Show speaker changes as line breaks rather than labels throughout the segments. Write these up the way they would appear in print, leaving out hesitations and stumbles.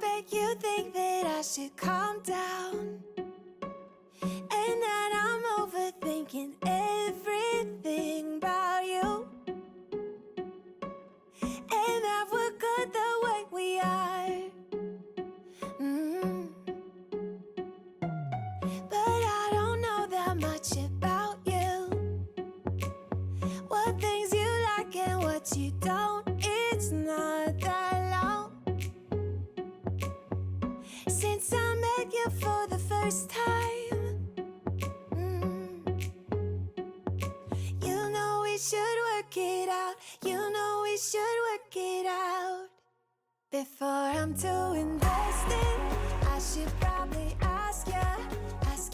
bet you think that I should calm down, and that I'm overthinking everything about you, and that we're good the way we are. But I don't know that much about you, what things you like and what you don't. It's not that long since I met you for the first time. You know we should work it out. You know we should work it out. Before I'm too invested, I should probably ask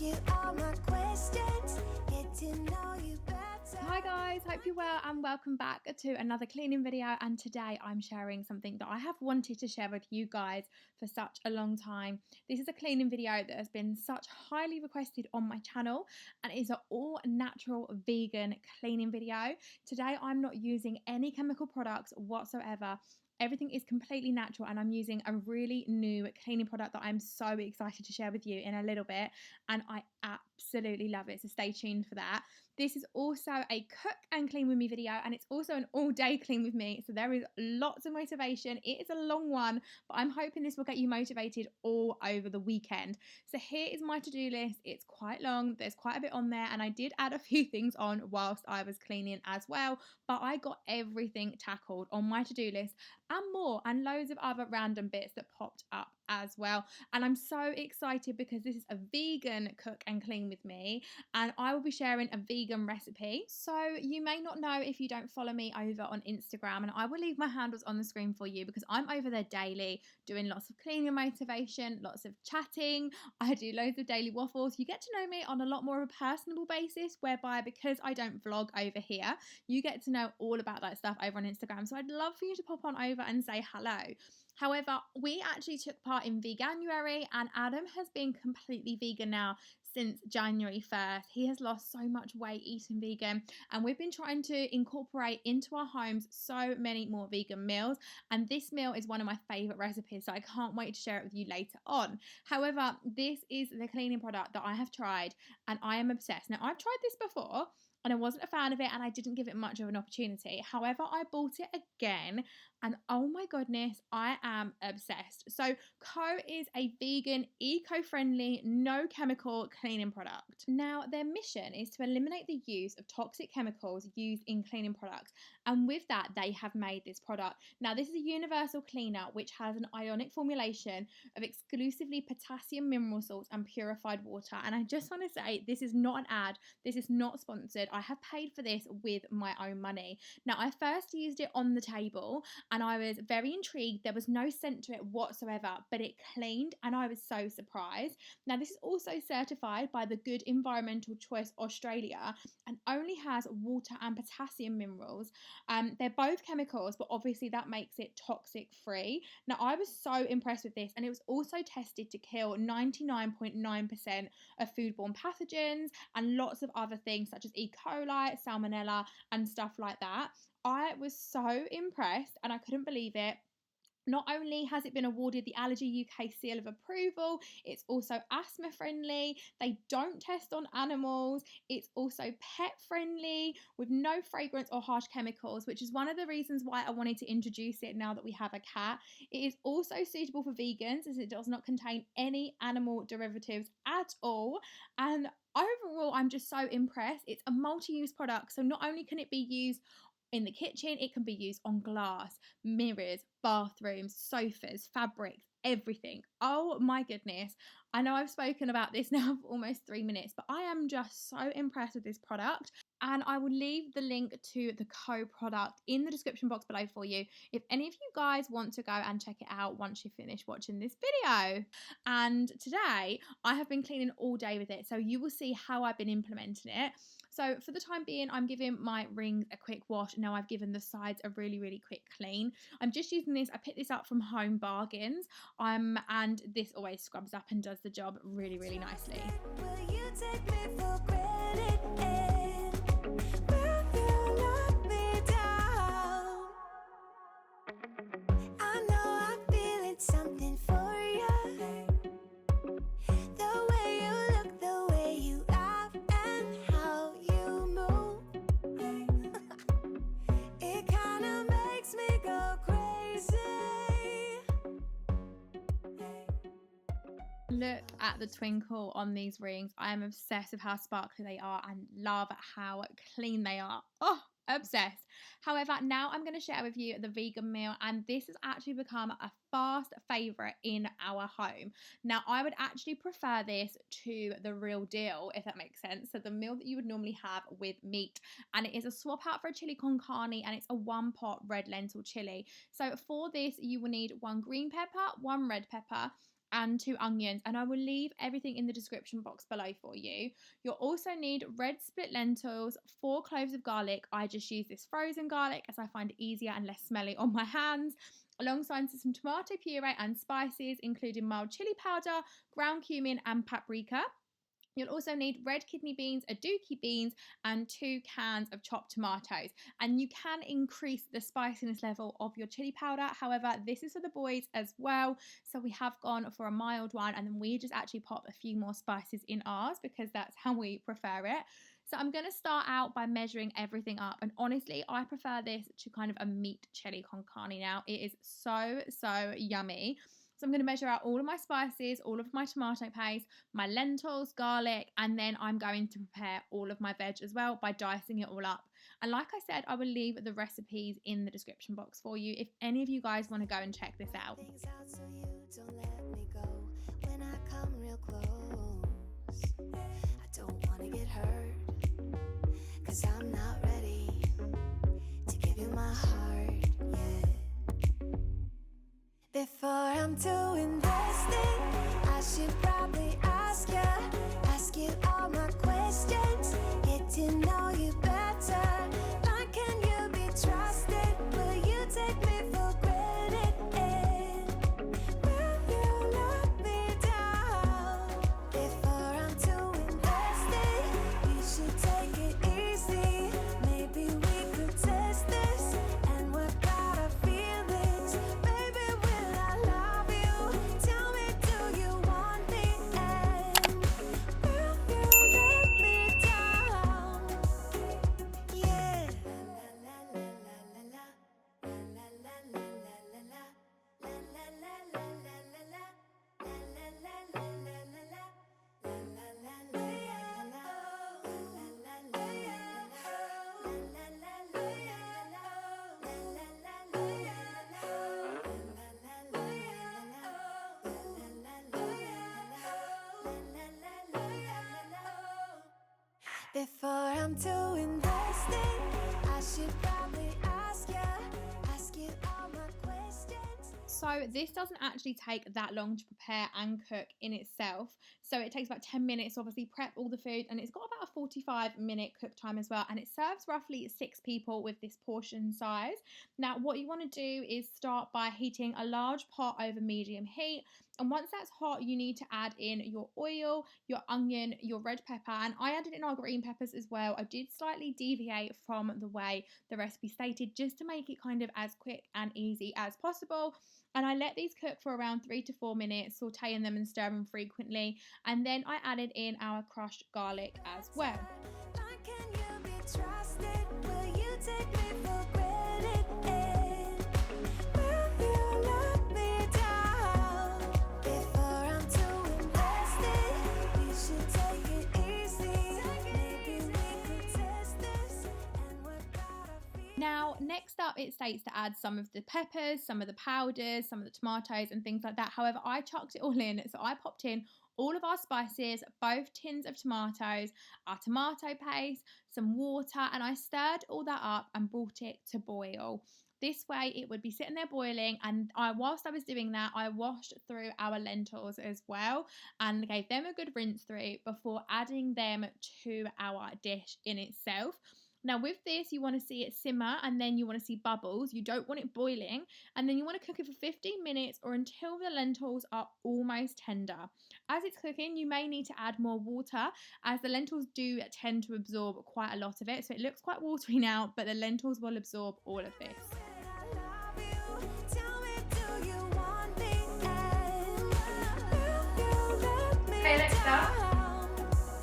you all my questions, get to know you better.
Hi guys, hope you're well and welcome back to another cleaning video. And today I'm sharing something that I have wanted to share with you guys for such a long time. This is a cleaning video that has been such highly requested on my channel, and it is an all natural vegan cleaning video. Today I'm not using any chemical products whatsoever. Everything is completely natural, and I'm using a really new cleaning product that I'm so excited to share with you in a little bit, and I absolutely love it, so stay tuned for that. This is also a cook and clean with me video, and it's also an all day clean with me, so there is lots of motivation. It is a long one, but I'm hoping this will get you motivated all over the weekend. So here is my to-do list. It's quite long, there's quite a bit on there, and I did add a few things on whilst I was cleaning as well, but I got everything tackled on my to-do list and more, and loads of other random bits that popped up as well. And I'm so excited because this is a vegan cook and clean with me, and I will be sharing a vegan recipe. So you may not know if you don't follow me over on Instagram, and I will leave my handles on the screen for you because I'm over there daily doing lots of cleaning motivation, lots of chatting. I do loads of daily waffles. You get to know me on a lot more of a personable basis, whereby because I don't vlog over here, you get to know all about that stuff over on Instagram. So I'd love for you to pop on over and say hello. However, we actually took part in Veganuary, and Adam has been completely vegan now since January 1st. He has lost so much weight eating vegan, and we've been trying to incorporate into our homes so many more vegan meals, and this meal is one of my favourite recipes, so I can't wait to share it with you later on. However, this is the cleaning product that I have tried, and I am obsessed. Now, I've tried this before, and I wasn't a fan of it, and I didn't give it much of an opportunity. However, I bought it again, and oh my goodness, I am obsessed. So Co is a vegan, eco-friendly, no chemical cleaning product. Now, their mission is to eliminate the use of toxic chemicals used in cleaning products, and with that, they have made this product. Now, this is a universal cleaner which has an ionic formulation of exclusively potassium mineral salts and purified water. And I just want to say, this is not an ad, this is not sponsored. I have paid for this with my own money. Now, I first used it on the table and I was very intrigued. There was no scent to it whatsoever, but it cleaned, and I was so surprised. Now, this is also certified by the Good Environmental Choice Australia and only has water and potassium minerals. They're both chemicals, but obviously that makes it toxic free. Now, I was so impressed with this, and it was also tested to kill 99.9% of foodborne pathogens and lots of other things such as E. coli, salmonella, and stuff like that. I was so impressed, and I couldn't believe it. Not only has it been awarded the Allergy UK seal of approval, it's also asthma friendly. They don't test on animals. It's also pet friendly with no fragrance or harsh chemicals, which is one of the reasons why I wanted to introduce it now that we have a cat. It is also suitable for vegans as it does not contain any animal derivatives at all. And overall, I'm just so impressed. It's a multi-use product, so not only can it be used in the kitchen, it can be used on glass, mirrors, bathrooms, sofas, fabrics, everything. Oh my goodness. I know I've spoken about this now for almost 3 minutes, but I am just so impressed with this product. And I will leave the link to the Co product in the description box below for you if any of you guys want to go and check it out once you finish watching this video. And today I have been cleaning all day with it, so you will see how I've been implementing it. So for the time being, I'm giving my rings a quick wash. Now I've given the sides a really, really quick clean. I'm just using this. I picked this up from Home Bargains, and this always scrubs up and does the job really, really nicely.
Will you take me for granted? I know I'm feeling something for
look at the twinkle on these rings. I am obsessed with how sparkly they are and love how clean they are. Oh, obsessed. However, now I'm going to share with you the vegan meal, and this has actually become a fast favorite in our home. Now, I would actually prefer this to the real deal, if that makes sense. So the meal that you would normally have with meat, and it is a swap out for a chili con carne, and it's a 1-pot red lentil chili. So for this, you will need 1 green pepper, 1 red pepper, and 2 onions, and I will leave everything in the description box below for you. You'll also need red split lentils, 4 cloves of garlic. I just use this frozen garlic as I find it easier and less smelly on my hands, alongside some tomato puree and spices, including mild chili powder, ground cumin, and paprika. You'll also need red kidney beans, aduki beans, and 2 cans of chopped tomatoes. And you can increase the spiciness level of your chili powder. However, this is for the boys as well. So we have gone for a mild one, and then we just actually pop a few more spices in ours because that's how we prefer it. So I'm going to start out by measuring everything up. And honestly, I prefer this to kind of a meat chili con carne now. It is so, so yummy. So I'm going to measure out all of my spices, all of my tomato paste, my lentils, garlic, and then I'm going to prepare all of my veg as well by dicing it all up. And like I said, I will leave the recipes in the description box for you if any of you guys want to go and check this out.
Things out so you don't let me go when I come real close. I don't want to get hurt, 'cause I'm not ready to give you my heart yet. Before I'm too invested, I should probably ask you all my questions, get to know you better. Like, can you be trusted? Will you take me for granted? Will you let me down? Before I'm too invested, we should take it easy. Maybe we could test this and work out our feelings. Baby, will I love you? Tell me, do you want me? And will you let me down? Yeah. Before I'm too invested, I should probably ask you all my questions.
So this doesn't actually take that long to prepare and cook in itself. So it takes about 10 minutes to obviously prep all the food, and it's got about a 45-minute cook time as well, and it serves roughly 6 people with this portion size. Now what you want to do is start by heating a large pot over medium heat, and once that's hot you need to add in your oil, your onion, your red pepper, and I added in our green peppers as well. I did slightly deviate from the way the recipe stated just to make it kind of as quick and easy as possible. And I let these cook for around 3 to 4 minutes, sauteing them and stirring them frequently. And then I added in our crushed garlic as well.
Like, can you be trusted? Will you take me for granted? Will you let me down? Before I'm too invested, we should take it easy. Maybe we could test this and work out our feelings.
Now, next up, it states to add some of the peppers, some of the powders, some of the tomatoes and things like that. However, I chucked it all in. So I popped in all of our spices, both tins of tomatoes, our tomato paste, some water, and I stirred all that up and brought it to boil. This way it would be sitting there boiling, and whilst I was doing that, I washed through our lentils as well and gave them a good rinse through before adding them to our dish in itself. Now with this, you want to see it simmer, and then you want to see bubbles. You don't want it boiling, and then you want to cook it for 15 minutes or until the lentils are almost tender. As it's cooking, you may need to add more water, as the lentils do tend to absorb quite a lot of it. So it looks quite watery now, but the lentils will absorb all of this.
Okay, Alexa,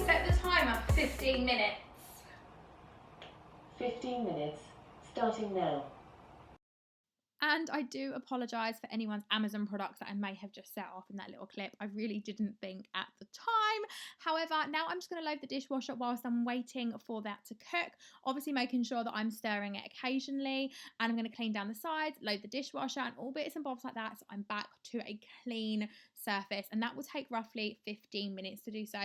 set the timer for 15 minutes.
15 minutes, starting now.
And I do apologise for anyone's Amazon products that I may have just set off in that little clip. I really didn't think at the time. However, now I'm just going to load the dishwasher whilst I'm waiting for that to cook. Obviously making sure that I'm stirring it occasionally, and I'm going to clean down the sides, load the dishwasher and all bits and bobs like that, so I'm back to a clean surface, and that will take roughly 15 minutes to do so.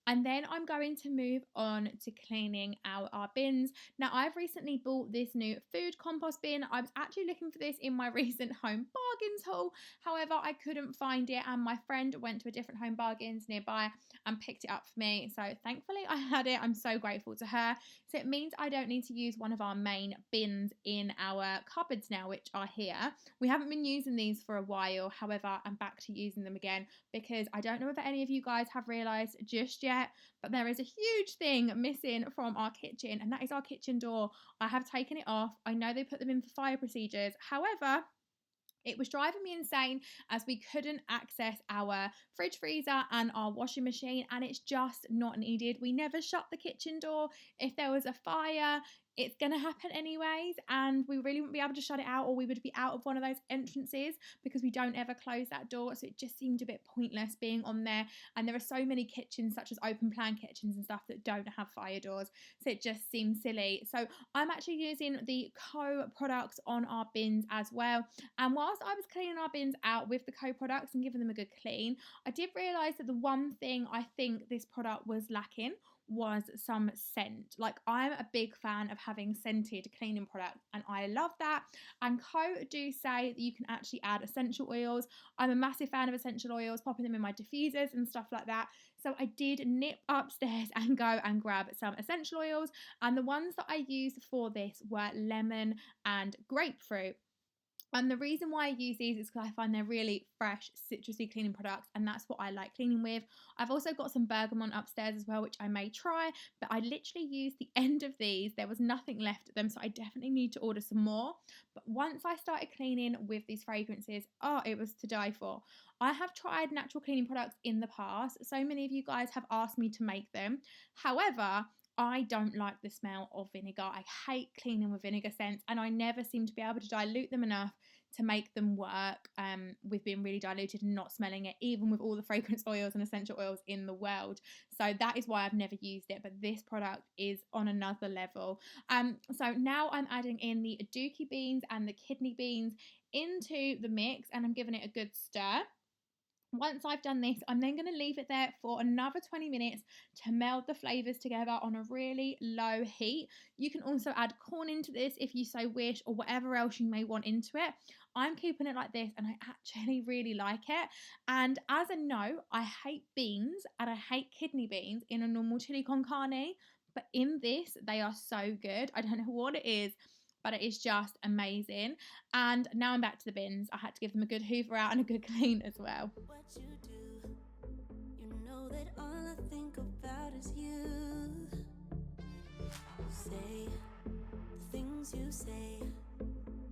And then I'm going to move on to cleaning out our bins. Now, I've recently bought this new food compost bin. I was actually looking for this in my recent home bargains haul. However, I couldn't find it, and my friend went to a different home bargains nearby and picked it up for me. So thankfully I had it. I'm so grateful to her. So it means I don't need to use one of our main bins in our cupboards now, which are here. We haven't been using these for a while. However, I'm back to using them again because I don't know whether any of you guys have realised just yet, but there is a huge thing missing from our kitchen, and that is our kitchen door. I have taken it off. I know they put them in for fire procedures. However, it was driving me insane as we couldn't access our fridge, freezer and our washing machine, and it's just not needed. We never shut the kitchen door. If there was a fire, it's going to happen anyways, and we really wouldn't be able to shut it out, or we would be out of one of those entrances because we don't ever close that door. So it just seemed a bit pointless being on there, and there are so many kitchens such as open plan kitchens and stuff that don't have fire doors, so it just seems silly. So I'm actually using the Co products on our bins as well, and whilst I was cleaning our bins out with the Co products and giving them a good clean, I did realise that the one thing I think this product was lacking was some scent. Like, I'm a big fan of having scented cleaning products, and I love that. And Co do say that you can actually add essential oils. I'm a massive fan of essential oils, popping them in my diffusers and stuff like that. So I did nip upstairs and go and grab some essential oils, and the ones that I used for this were lemon and grapefruit. And the reason why I use these is because I find they're really fresh, citrusy cleaning products, and that's what I like cleaning with. I've also got some bergamot upstairs as well, which I may try, but I literally used the end of these. There was nothing left of them, so I definitely need to order some more. But once I started cleaning with these fragrances, oh, it was to die for. I have tried natural cleaning products in the past. So many of you guys have asked me to make them. However, I don't like the smell of vinegar. I hate cleaning with vinegar scents, and I never seem to be able to dilute them enough to make them work with being really diluted and not smelling it, even with all the fragrance oils and essential oils in the world. So that is why I've never used it, but this product is on another level. So now I'm adding in the dookie beans and the kidney beans into the mix, and I'm giving it a good stir. Once I've done this, I'm then going to leave it there for another 20 minutes to meld the flavours together on a really low heat. You can also add corn into this if you so wish, or whatever else you may want into it. I'm keeping it like this, and I actually really like it. And as a note, I hate beans and I hate kidney beans in a normal chili con carne, but in this, they are so good. I don't know what it is, but it is just amazing. And now I'm back to the bins. I had to give them a good hoover out and a good clean as well.
What you do, you know that all I think about is you. Say the things you say,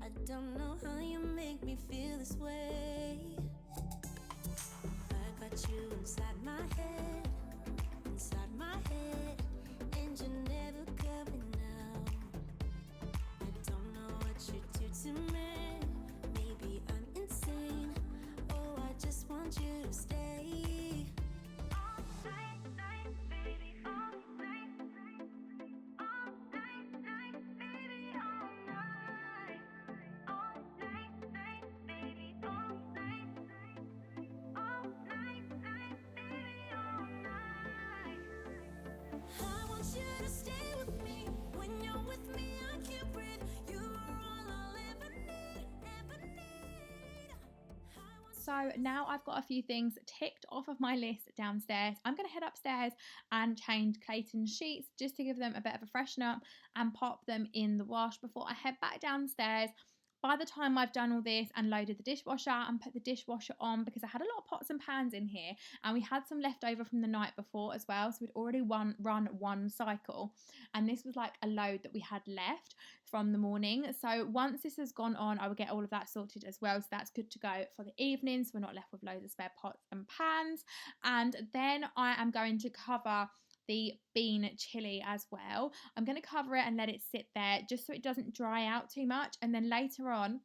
I don't know how you make me feel this way. I got you inside my head, and you're never coming out. I don't know what you do to me. Maybe I'm insane. Oh, I just want you to stay. All night, baby, all night. All night, baby, all night. All night, baby, all night. All night, baby, all night. I want you to stay with me. When you're with me, I can't breathe. You're all I'll ever need, ever need.
So now I've got a few things ticked off of my list downstairs. I'm going to head upstairs and change Clayton's sheets just to give them a bit of a freshen up and pop them in the wash before I head back downstairs. By the time I've done all this and loaded the dishwasher and put the dishwasher on, because I had a lot of pots and pans in here and we had some left over from the night before as well, so we'd already run one cycle, and this was like a load that we had left from the morning. So once this has gone on, I will get all of that sorted as well, so that's good to go for the evening, so we're not left with loads of spare pots and pans. And then I am going to cover the bean chili as well. I'm going to cover it and let it sit there just so it doesn't dry out too much, and then later on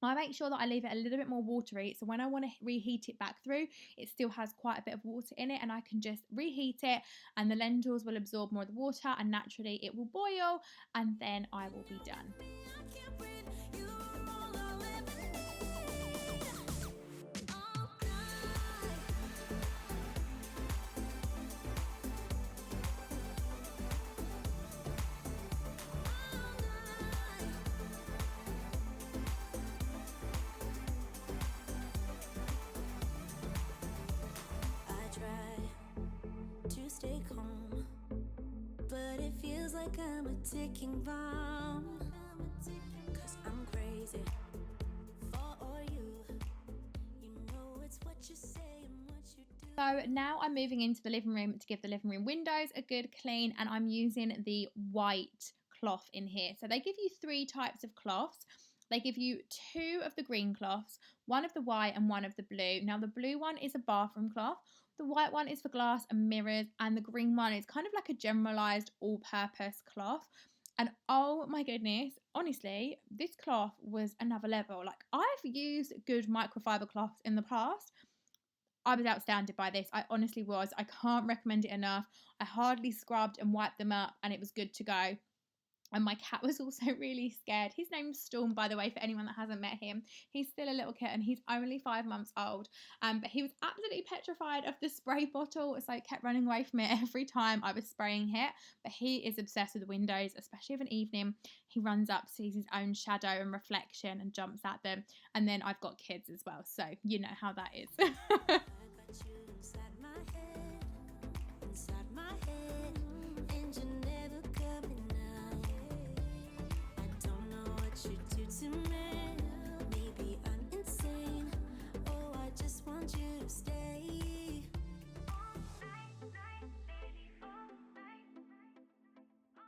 I make sure that I leave it a little bit more watery, so when I want to reheat it back through, it still has quite a bit of water in it, and I can just reheat it, and the lentils will absorb more of the water, and naturally it will boil, and then I will be done.
Stay calm, but it feels like I'm a ticking bomb. 'Cause I'm crazy for you. You know it's what you say and what you do.
So now I'm moving into the living room to give the living room windows a good clean, and I'm using the white cloth in here. So they give you 3 types of cloths. They give you 2 of the green cloths, 1 of the white and 1 of the blue. Now the blue one is a bathroom cloth, the white one is for glass and mirrors, and the green one is kind of like a generalized all-purpose cloth. And oh my goodness, honestly, this cloth was another level. Like, I've used good microfiber cloths in the past. I was outstanded by this. I honestly was. I can't recommend it enough. I hardly scrubbed and wiped them up, and it was good to go. And my cat was also really scared. His name's Storm, by the way, for anyone that hasn't met him. He's still a little kitten. He's only 5 months old. But he was absolutely petrified of the spray bottle, so I kept running away from it every time I was spraying it. But he is obsessed with the windows, especially of an evening. He runs up, sees his own shadow and reflection and jumps at them. And then I've got kids as well, so you know how that is.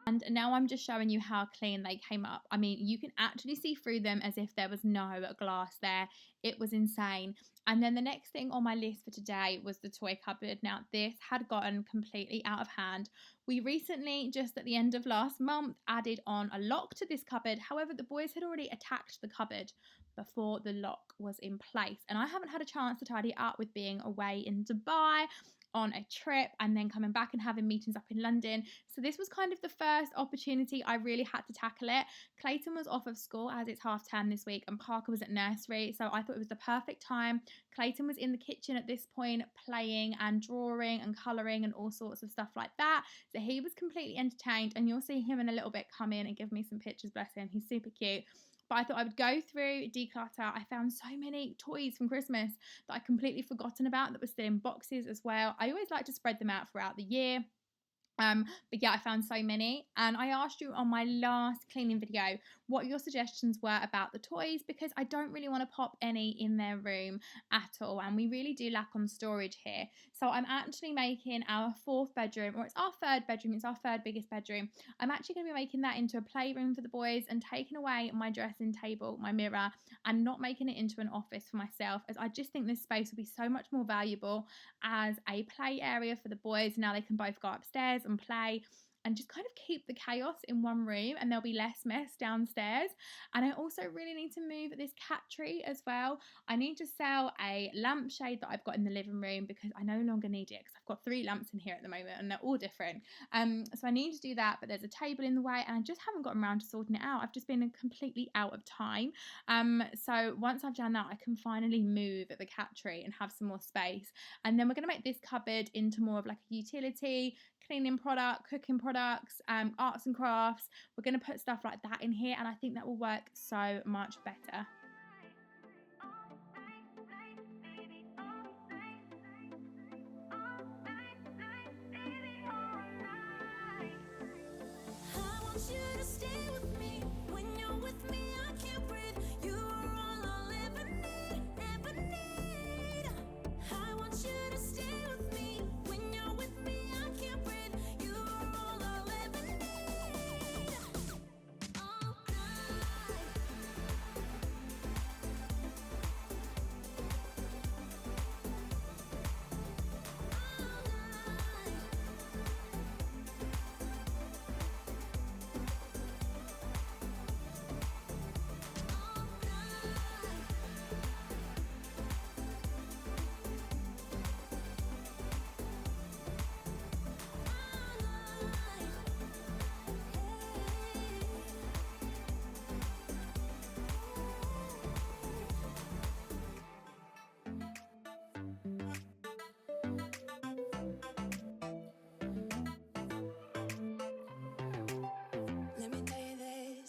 And now I'm just showing you how clean they came up. I mean, you can actually see through them as if there was no glass there. It was insane. And then the next thing on my list for today was the toy cupboard. Now, this had gotten completely out of hand. We recently, just at the end of last month, added on a lock to this cupboard. However, the boys had already attacked the cupboard before the lock was in place. And I haven't had a chance to tidy it up with being away in Dubai on a trip and then coming back and having meetings up in London. So this was kind of the first opportunity I really had to tackle it. Clayton was off of school as it's half term this week, and Parker was at nursery, so I thought it was the perfect time. Clayton was in the kitchen at this point playing and drawing and colouring and all sorts of stuff like that, so he was completely entertained, and you'll see him in a little bit come in and give me some pictures, bless him. He's super cute. But I thought I would go through, declutter. I found so many toys from Christmas that I'd completely forgotten about that were still in boxes as well. I always like to spread them out throughout the year. But yeah, I found so many, and I asked you on my last cleaning video what your suggestions were about the toys, because I don't really want to pop any in their room at all, and we really do lack on storage here. So I'm actually making our 4th bedroom, or it's our 3rd bedroom, it's our 3rd biggest bedroom. I'm actually going to be making that into a playroom for the boys and taking away my dressing table, my mirror, and not making it into an office for myself, as I just think this space will be so much more valuable as a play area for the boys. Now they can both go upstairs and play and just kind of keep the chaos in one room, and there'll be less mess downstairs. And I also really need to move this cat tree as well. I need to sell a lampshade that I've got in the living room because I no longer need it, because I've got 3 lamps in here at the moment and they're all different. So I need to do that, but there's a table in the way and I just haven't gotten around to sorting it out. I've just been completely out of time. So once I've done that, I can finally move the cat tree and have some more space. And then we're going to make this cupboard into more of like a utility, cleaning product, cooking products, arts and crafts. We're going to put stuff like that in here, and I think that will work so much better.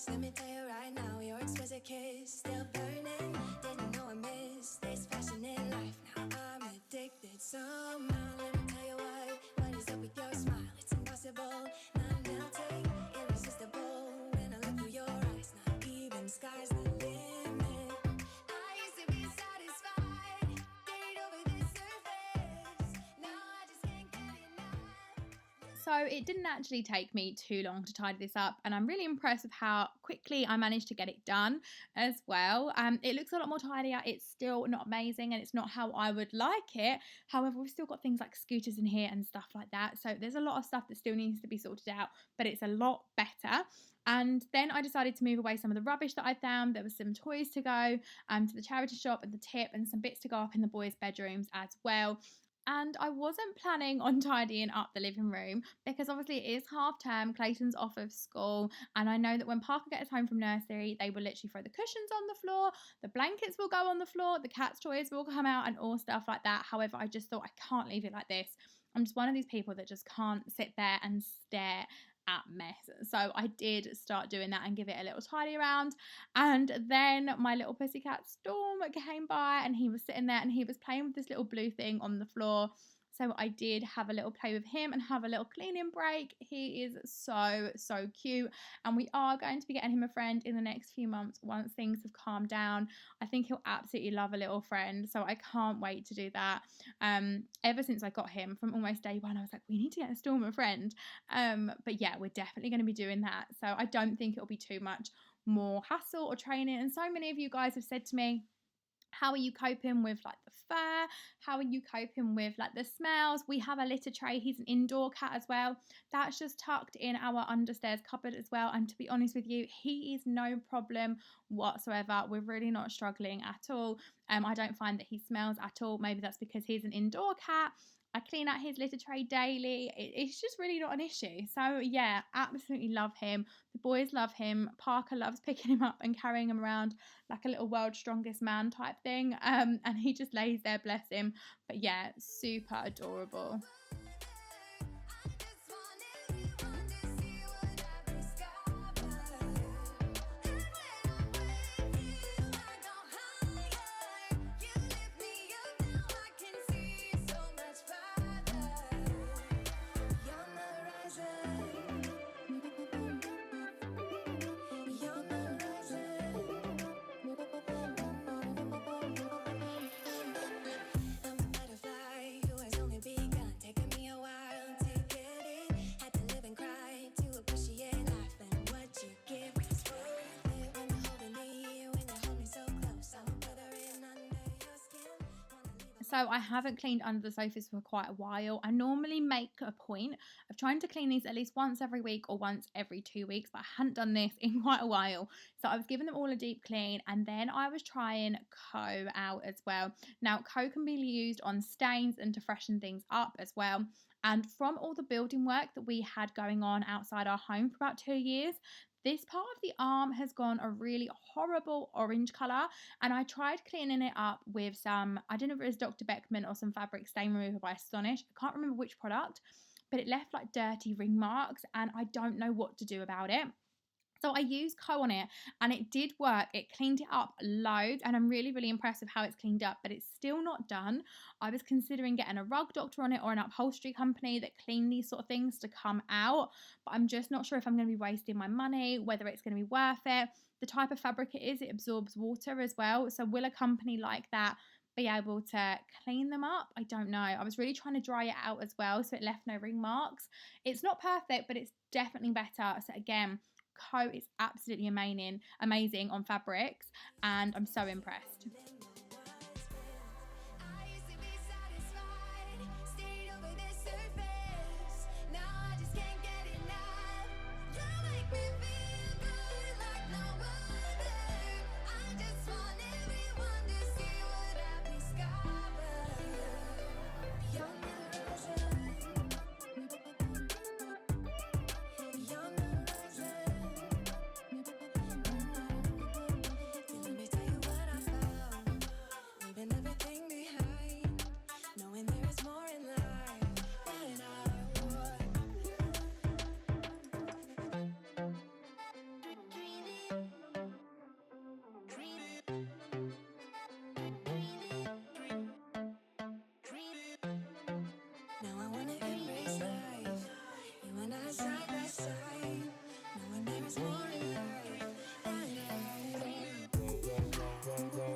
Let me tell you right now, your exquisite kiss still burning. Didn't know I missed this passionate life. Now I'm addicted somehow. Let me tell you what is up with your smile? It's impossible, not melting, irresistible. When I look through your eyes, not even sky's the limit. I used to be satisfied, stayed over this surface. Now I just can't get enough.
So it didn't actually take me too long to tidy this up, and I'm really impressed with how quickly I managed to get it done as well. It looks a lot more tidier. It's still not amazing and it's not how I would like it. However, we've still got things like scooters in here and stuff like that. So there's a lot of stuff that still needs to be sorted out, but it's a lot better. And then I decided to move away some of the rubbish that I found. There was some toys to go to the charity shop and the tip, and some bits to go up in the boys' bedrooms as well. And I wasn't planning on tidying up the living room because obviously it is half term, Clayton's off of school, and I know that when Parker gets home from nursery, they will literally throw the cushions on the floor, the blankets will go on the floor, the cat's toys will come out and all stuff like that. However, I just thought I can't leave it like this. I'm just one of these people that just can't sit there and stare at mess. So I did start doing that and give it a little tidy around. And then my little pussycat Storm came by, and he was sitting there and he was playing with this little blue thing on the floor. So I did have a little play with him and have a little cleaning break. He is so cute, and we are going to be getting him a friend in the next few months once things have calmed down. I think he'll absolutely love a little friend, so I can't wait to do that. Ever since I got him, from almost day one, I was like, we need to get a Storm a friend. But yeah, we're definitely going to be doing that, so I don't think it'll be too much more hassle or training. And so many of you guys have said to me, how are you coping with like the fur? How are you coping with like the smells? We have a litter tray. He's an indoor cat as well. That's just tucked in our understairs cupboard as well. And to be honest with you, he is no problem whatsoever. We're really not struggling at all. I don't find that he smells at all. Maybe that's because he's an indoor cat. I clean out his litter tray daily. It's just really not an issue. So yeah, absolutely love him. The boys love him. Parker loves picking him up and carrying him around like a little world's strongest man type thing. And he just lays there, bless him. But yeah, super adorable. So I haven't cleaned under the sofas for quite a while. I normally make a point of trying to clean these at least once every week or once every 2 weeks, but I hadn't done this in quite a while. So I was giving them all a deep clean, and then I was trying Co out as well. Now Co can be used on stains and to freshen things up as well. And from all the building work that we had going on outside our home for about 2 years, this part of the arm has gone a really horrible orange colour, and I tried cleaning it up with some, I don't know if it was Dr. Beckman or some fabric stain remover by Astonish. I can't remember which product, but it left like dirty ring marks, and I don't know what to do about it. So I used Co on it, and it did work. It cleaned it up loads, and I'm really impressed with how it's cleaned up, but it's still not done. I was considering getting a rug doctor on it or an upholstery company that clean these sort of things to come out, but I'm just not sure if I'm going to be wasting my money, whether it's going to be worth it. The type of fabric it is, it absorbs water as well. So will a company like that be able to clean them up? I don't know. I was really trying to dry it out as well, so it left no ring marks. It's not perfect, but it's definitely better. So again, Co is absolutely amazing on fabrics, and I'm so impressed.
was more in love than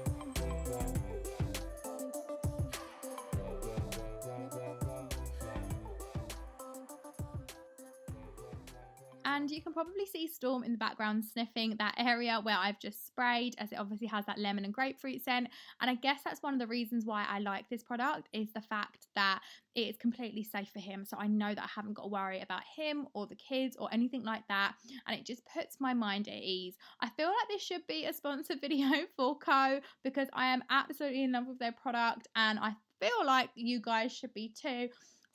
And you can probably see Storm in the background sniffing that area where I've just sprayed, as it obviously has that lemon and grapefruit scent. And I guess that's one of the reasons why I like this product, is the fact that it is completely safe for him. So I know that I haven't got to worry about him or the kids or anything like that. And it just puts my mind at ease. I feel like this should be a sponsored video for Co, because I am absolutely in love with their product, and I feel like you guys should be too.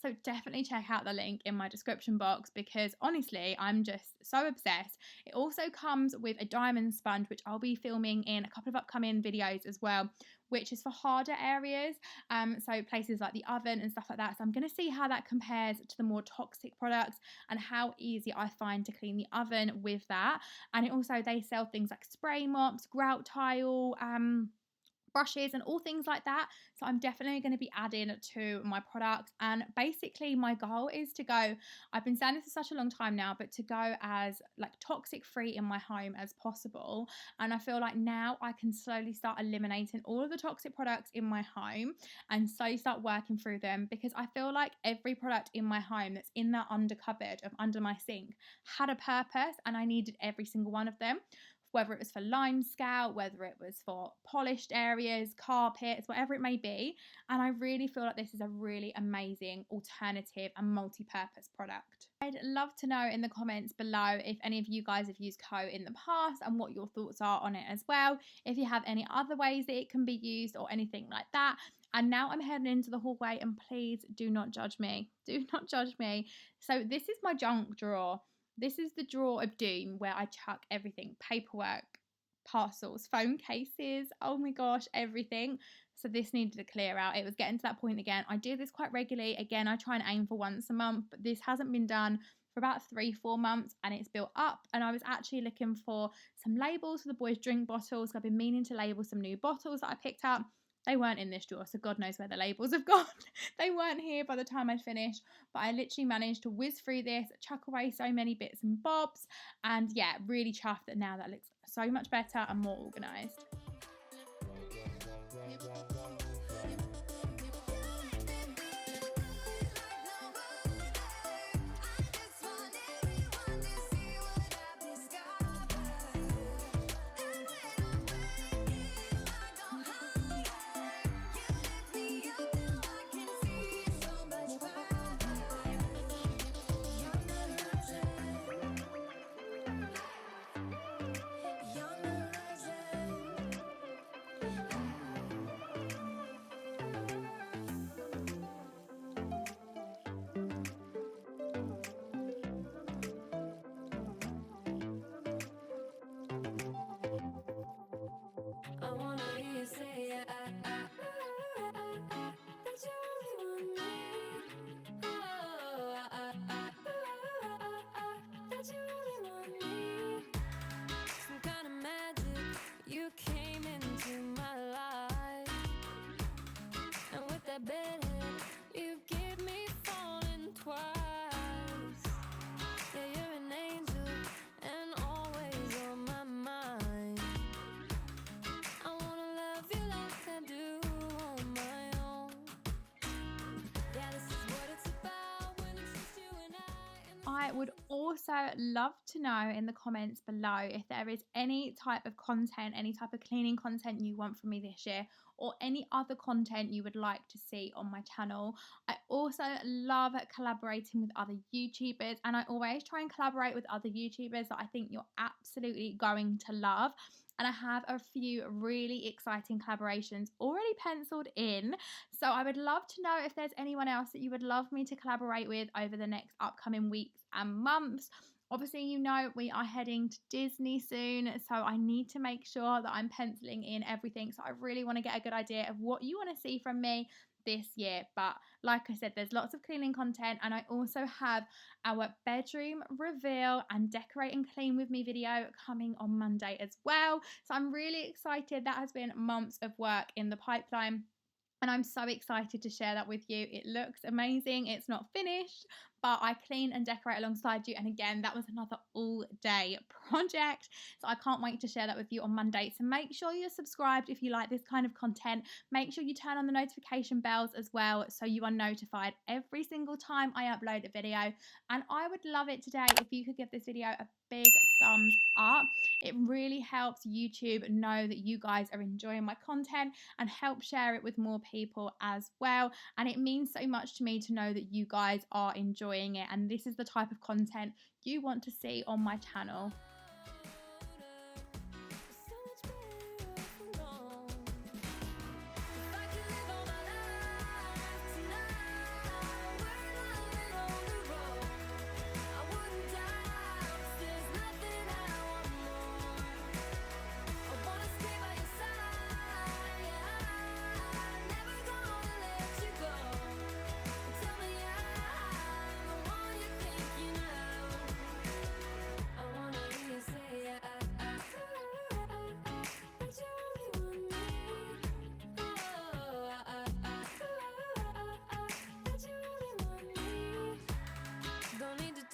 So definitely check out the link in my description box, because honestly, I'm just so obsessed. It also comes with a diamond sponge, which I'll be filming in a couple of upcoming videos as well, which is for harder areas, so places like the oven and stuff like that. So I'm going to see how that compares to the more toxic products and how easy I find to clean the oven with that. And it also, they sell things like spray mops, grout tile, brushes and all things like that. So I'm definitely going to be adding to my products, and basically my goal is to go, I've been saying this for such a long time now, but to go as like toxic free in my home as possible. And I feel like now I can slowly start eliminating all of the toxic products in my home and slowly start working through them, because I feel like every product in my home that's in that under cupboard of under my sink had a purpose, and I needed every single one of them. Whether it was for lime scale, whether it was for polished areas, carpets, whatever it may be. And I really feel like this is a really amazing alternative and multi-purpose product. I'd love to know in the comments below if any of you guys have used Co in the past and what your thoughts are on it as well. If you have any other ways that it can be used or anything like that. And now I'm heading into the hallway, and please do not judge me. Do not judge me. So this is my junk drawer. This is the drawer of doom where I chuck everything: paperwork, parcels, phone cases, oh my gosh, everything. So this needed to clear out. It was getting to that point again. I do this quite regularly. Again, I try and aim for once a month, but this hasn't been done for about 3-4 months, and it's built up. And I was actually looking for some labels for the boys' drink bottles. I've been meaning to label some new bottles that I picked up. They weren't in this drawer, so God knows where the labels have gone. They weren't here by the time I'd finished, but I literally managed to whiz through this, chuck away so many bits and bobs, and yeah, really chuffed that now that looks so much better and more organised. I would also love to know in the comments below if there is any type of content, any type of cleaning content you want from me this year, or any other content you would like to see on my channel. I also love collaborating with other YouTubers, and I always try and collaborate with other YouTubers that I think you're absolutely going to love. And I have a few really exciting collaborations already penciled in. So I would love to know if there's anyone else that you would love me to collaborate with over the next upcoming weeks and months. Obviously, you know, we are heading to Disney soon, so I need to make sure that I'm penciling in everything. So I really want to get a good idea of what you want to see from me this year. But like I said, there's lots of cleaning content, and I also have our bedroom reveal and decorate and clean with me video coming on Monday as well. So I'm really excited. That has been months of work in the pipeline. and I'm so excited to share that with you. It looks amazing. It's not finished, but I clean and decorate alongside you. And again, that was another all-day project. So I can't wait to share that with you on Monday. So make sure you're subscribed if you like this kind of content. Make sure you turn on the notification bells as well so you are notified every single time I upload a video. And I would love it today if you could give this video a big thumbs up. It really helps YouTube know that you guys are enjoying my content and help share it with more people as well. And it means so much to me to know that you guys are enjoying it and this is the type of content you want to see on my channel.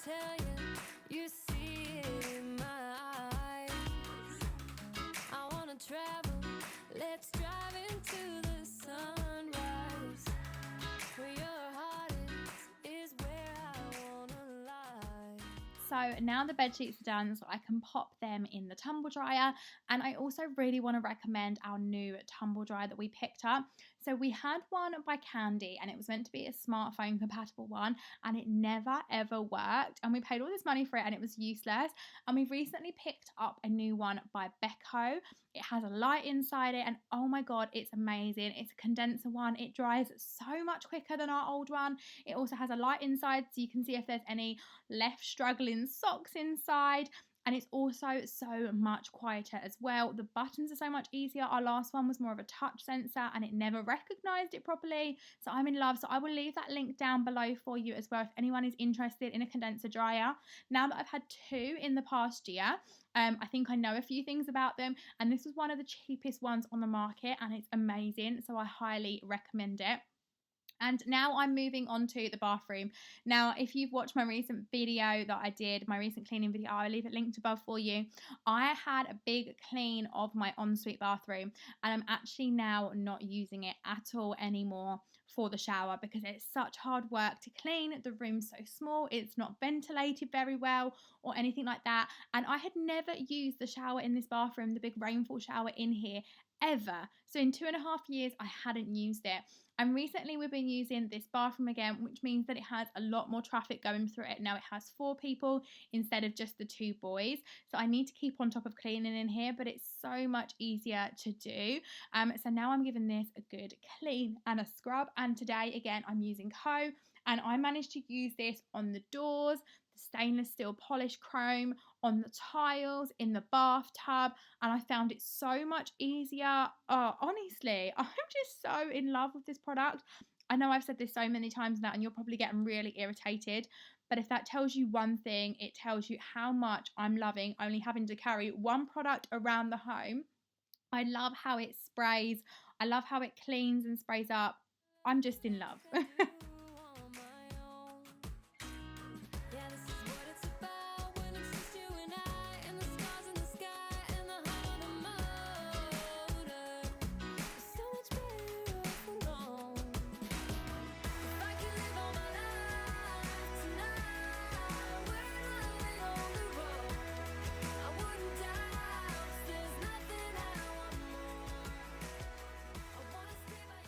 Tell you, you see it in my eyes. I wanna travel, let's drive into the sunrise. Where your heart is where I wanna lie.
So now the bed sheets are done, so I can pop them in the tumble dryer. And I also really want to recommend our new tumble dryer that we picked up. So we had one by Candy and it was meant to be a smartphone compatible one and it never ever worked. And we paid all this money for it and it was useless. And we've recently picked up a new one by Becco. It has a light inside it and oh my god, it's amazing. It's a condenser one. It dries so much quicker than our old one. It also has a light inside so you can see if there's any left struggling socks inside. And it's also so much quieter as well. The buttons are so much easier. Our last one was more of a touch sensor and it never recognized it properly. So I'm in love. So I will leave that link down below for you as well if anyone is interested in a condenser dryer. Now that I've had two in the past year, I think I know a few things about them. And this was one of the cheapest ones on the market and it's amazing. So I highly recommend it. And now I'm moving on to the bathroom. Now, if you've watched my recent video that I did, my recent cleaning video, I'll leave it linked above for you. I had a big clean of my ensuite bathroom and I'm actually now not using it at all anymore for the shower because it's such hard work to clean. The room's so small, it's not ventilated very well or anything like that. And I had never used the shower in this bathroom, the big rainfall shower in here, ever. So in 2.5 years, I hadn't used it. And recently we've been using this bathroom again, which means that it has a lot more traffic going through it. Now it has 4 people instead of just the 2 boys. So I need to keep on top of cleaning in here, but it's so much easier to do. So now I'm giving this a good clean and a scrub. And today, again, I'm using Co. And I managed to use this on the doors, the stainless steel polished chrome, on the tiles, in the bathtub, and I found it so much easier. Honestly, I'm just so in love with this product. I know I've said this so many times now and you're probably getting really irritated, but if that tells you one thing, it tells you how much I'm loving only having to carry one product around the home. I love how it sprays. I love how it cleans and sprays up. I'm just in love.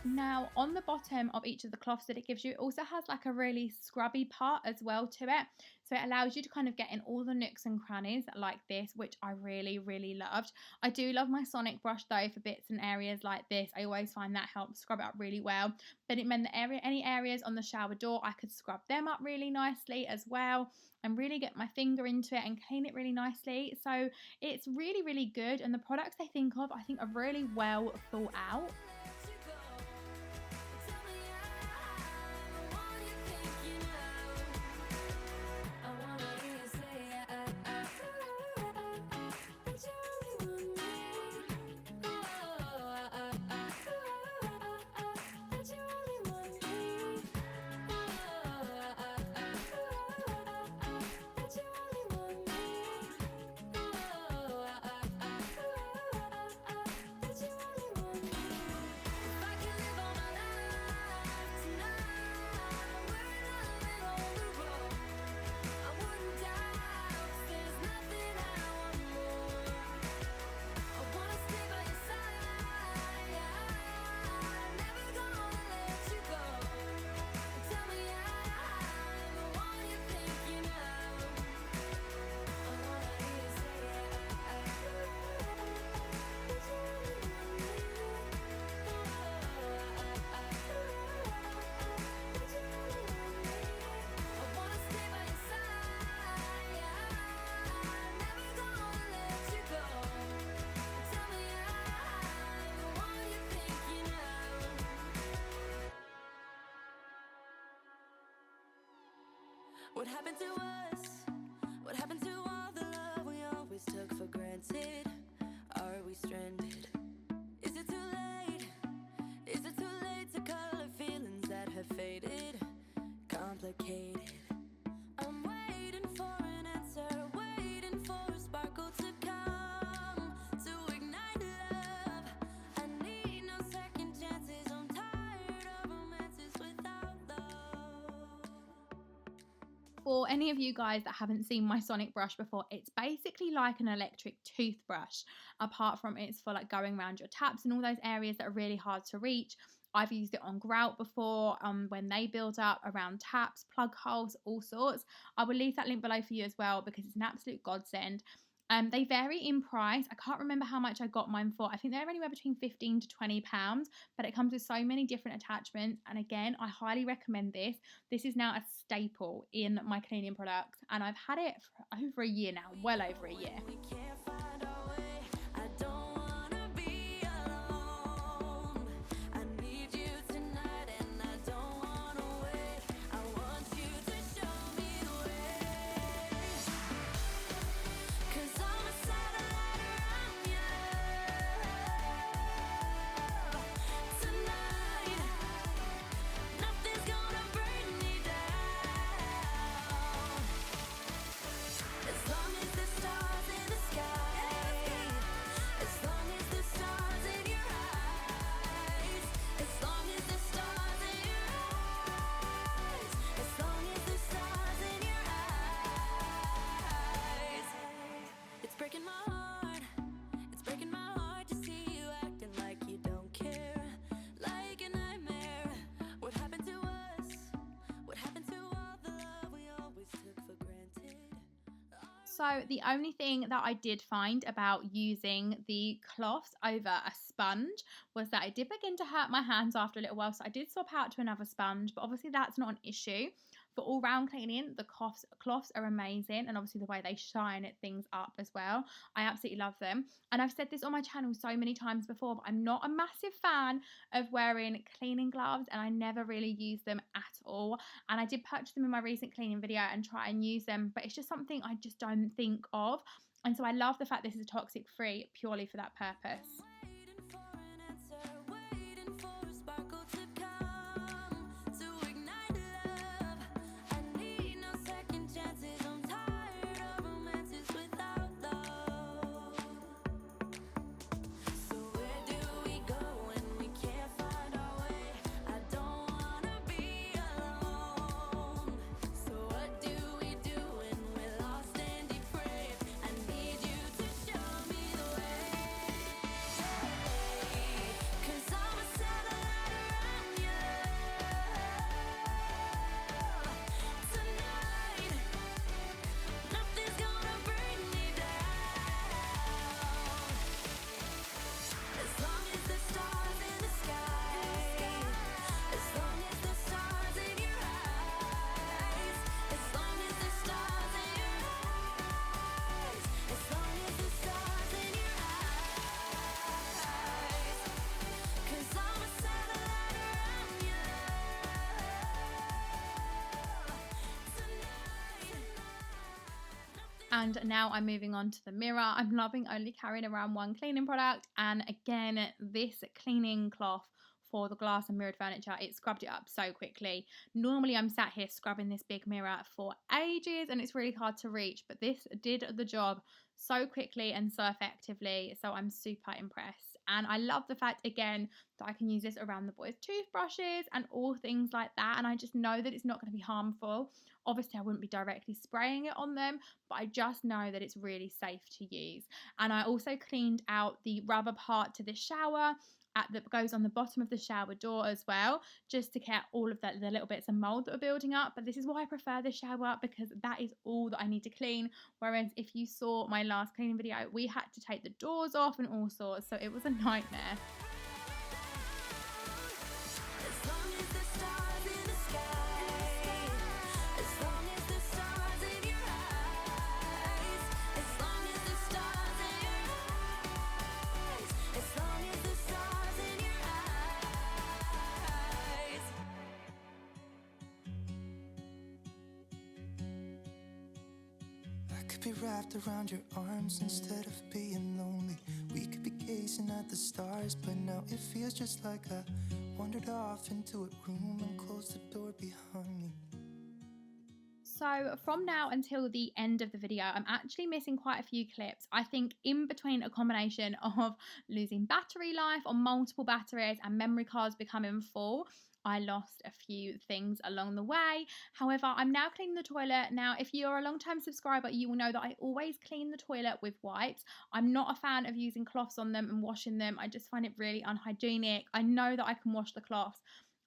Now on the bottom of each of the cloths that it gives you, it also has like a really scrubby part as well to it. So it allows you to kind of get in all the nooks and crannies like this, which I really, really loved. I do love my sonic brush though for bits and areas like this. I always find that helps scrub it up really well. But it meant that any areas on the shower door, I could scrub them up really nicely as well and really get my finger into it and clean it really nicely. So it's really, really good. And the products they think of, I think are really well thought out.
What happened to us? What happened to all the love we always took for granted? Are we stranded? Is it too late? Is it too late to color feelings that have faded? Complicated. I'm waiting for an answer, waiting for a sparkle to come to ignite love. I need no second chances. I'm tired of romances without love.
For any of you guys that haven't seen my sonic brush before, it's basically like an electric toothbrush, apart from it's for like going around your taps and all those areas that are really hard to reach. I've used it on grout before, when they build up around taps, plug holes, all sorts. I will leave that link below for you as well because it's an absolute godsend. They vary in price. I can't remember how much I got mine for. I think they're anywhere between £15 to £20, but it comes with so many different attachments. And again, I highly recommend this. This is now a staple in my cleaning products, and I've had it for over a year now, well over a year.
We can't find our way. I don't wanna be alone. I need you tonight and I don't wanna wait. I want you to show me the way. 'Cause I'm a satellite around your love. Tonight, nothing's gonna bring me down. As long as the stars in the sky, as long as the stars in your eyes, as long as the stars in your eyes, as long as the stars in your eyes. It's breaking my heart, it's breaking my heart to see you acting like you don't care, like a nightmare. What happened to us? What happened to all the love we always took for granted?
So the only thing that I did find about using the cloths over a sponge was that it did begin to hurt my hands after a little while, so I did swap out to another sponge, but obviously that's not an issue. For all round cleaning, the cloths are amazing, and obviously the way they shine things up as well. I absolutely love them, and I've said this on my channel so many times before, but I'm not a massive fan of wearing cleaning gloves, and I never really use them at all. And I did purchase them in my recent cleaning video and try and use them, but it's just something I just don't think of. And so I love the fact this is toxic free purely for that purpose.
Waiting for an answer, waiting for a sparkle to come to ignite love. I need no second chances. I'm tired of romances without love. So where do we go when we can't find our way? I don't wanna be alone. So what do we do when we're lost and depraved? I need you to show me the way. 'Cause I'm a satellite around your love. Tonight, nothing's gonna bring me down. As long as the stars in the sky, as long as the stars in your eyes, as long as the stars in your eyes, as long as the stars in your eyes. 'Cause I'm a satellite around your love.
And now I'm moving on to the mirror. I'm loving only carrying around one cleaning product, and again, this cleaning cloth for the glass and mirrored furniture, it scrubbed it up so quickly. Normally I'm sat here scrubbing this big mirror for ages and it's really hard to reach, but this did the job so quickly and so effectively, so I'm super impressed. And I love the fact, again, that I can use this around the boys' toothbrushes and all things like that, and I just know that it's not going to be harmful. Obviously I wouldn't be directly spraying it on them, but I just know that it's really safe to use. And I also cleaned out the rubber part to the shower that goes on the bottom of the shower door as well, just to get all of the little bits of mold that are building up. But this is why I prefer the shower, because that is all that I need to clean, whereas if you saw my last cleaning video, we had to take the doors off and all sorts, so it was a nightmare.
As long as the stars in the sky, as long as the stars in your eyes, as long as the stars in your eyes, as long as the stars in your eyes. could be wrapped around your arms instead of being lonely. We could be gazing at the stars, but now it feels just like I wandered off into a room and closed the door behind me.
So from now until the end of the video, I'm actually missing quite a few clips. I think in between a combination of losing battery life on multiple batteries and memory cards becoming full, I lost a few things along the way. However, I'm now cleaning the toilet. Now, if you're a long-time subscriber, you will know that I always clean the toilet with wipes. I'm not a fan of using cloths on them and washing them. I just find it really unhygienic. I know that I can wash the cloths,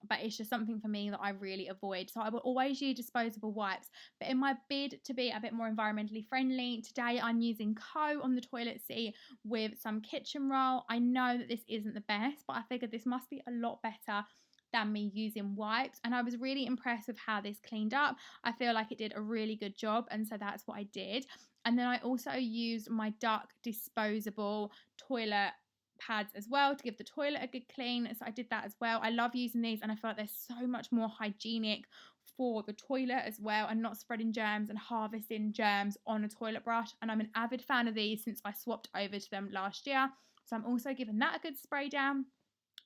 but it's just something for me that I really avoid. So I will always use disposable wipes. But in my bid to be a bit more environmentally friendly, today I'm using Co on the toilet seat with some kitchen roll. I know that this isn't the best, but I figured this must be a lot better than me using wipes, and I was really impressed with how this cleaned up. I feel like it did a really good job, and so that's what I did. And then I also used my Duck disposable toilet pads as well to give the toilet a good clean, so I did that as well. I love using these, and I feel like they're so much more hygienic for the toilet as well, and not spreading germs and harvesting germs on a toilet brush. And I'm an avid fan of these since I swapped over to them last year, so I'm also giving that a good spray down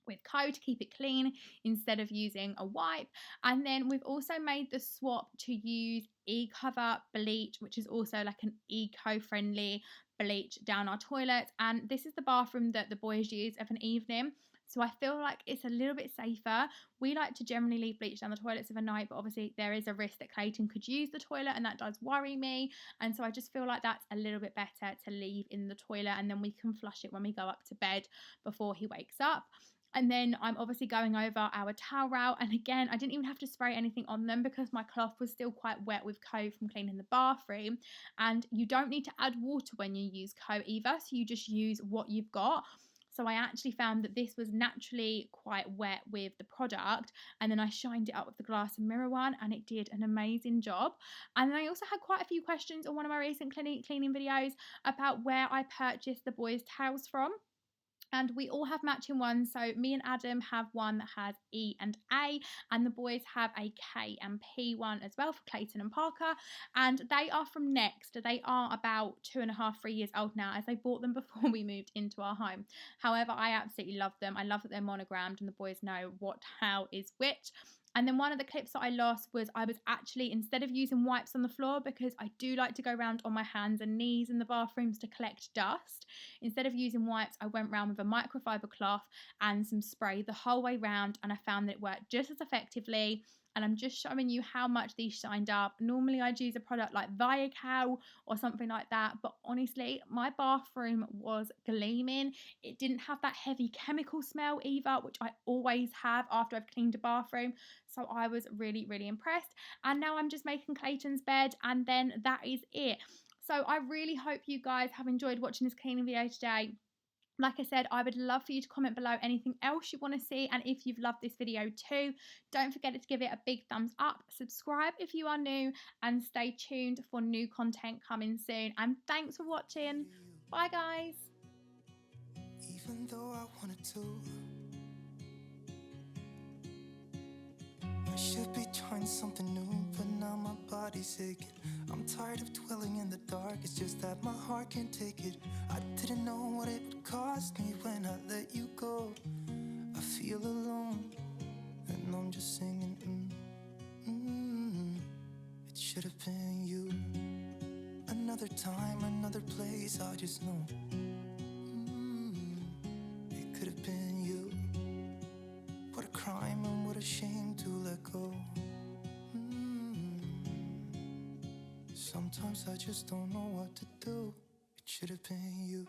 with Co to keep it clean instead of using a wipe. And then we've also made the swap to use E-Cover bleach, which is also like an eco-friendly bleach down our toilets. And this is the bathroom that the boys use of an evening, so I feel like it's a little bit safer. We like to generally leave bleach down the toilets of a night, but obviously there is a risk that Clayton could use the toilet, and that does worry me. And so I just feel like that's a little bit better to leave in the toilet, and then we can flush it when we go up to bed before he wakes up. And then I'm obviously going over our towel roll, and again, I didn't even have to spray anything on them because my cloth was still quite wet with Co from cleaning the bathroom. And you don't need to add water when you use Co either, so you just use what you've got. So I actually found that this was naturally quite wet with the product, and then I shined it up with the glass and mirror one, and it did an amazing job. And then I also had quite a few questions on one of my recent cleaning videos about where I purchased the boys' towels from. And we all have matching ones. So me and Adam have one that has E and A, and the boys have a K and P one as well for Clayton and Parker. And they are from Next. They are about 2.5, 3 years old now, as they bought them before we moved into our home. However, I absolutely love them. I love that they're monogrammed and the boys know what towel is which. And then one of the clips that I lost was I was actually, instead of using wipes on the floor, because I do like to go around on my hands and knees in the bathrooms to collect dust, instead of using wipes, I went around with a microfiber cloth and some spray the whole way round, and I found that it worked just as effectively. And I'm just showing you how much these shined up. Normally I'd use a product like Viacal or something like that, but honestly, my bathroom was gleaming. It didn't have that heavy chemical smell either, which I always have after I've cleaned a bathroom. So I was really, really impressed. And now I'm just making Clayton's bed, and then that is it. So I really hope you guys have enjoyed watching this cleaning video today. Like I said, I would love for you to comment below anything else you want to see, and if you've loved this video too, don't forget to give it a big thumbs up, subscribe if you are new, and stay tuned for new content coming soon. And thanks for watching. Bye guys.
Even though I wanted to, I should be trying something new, but now my body's aching. I'm tired of dwelling in the dark, it's just that my heart can't take it. I didn't know what it would cost me when I let you go. I feel alone, and I'm just singing, It should have been you. Another time, another place, I just know. It could have been you. What a crime and what a shame to let go. Sometimes I just don't know what to do. It should have been you.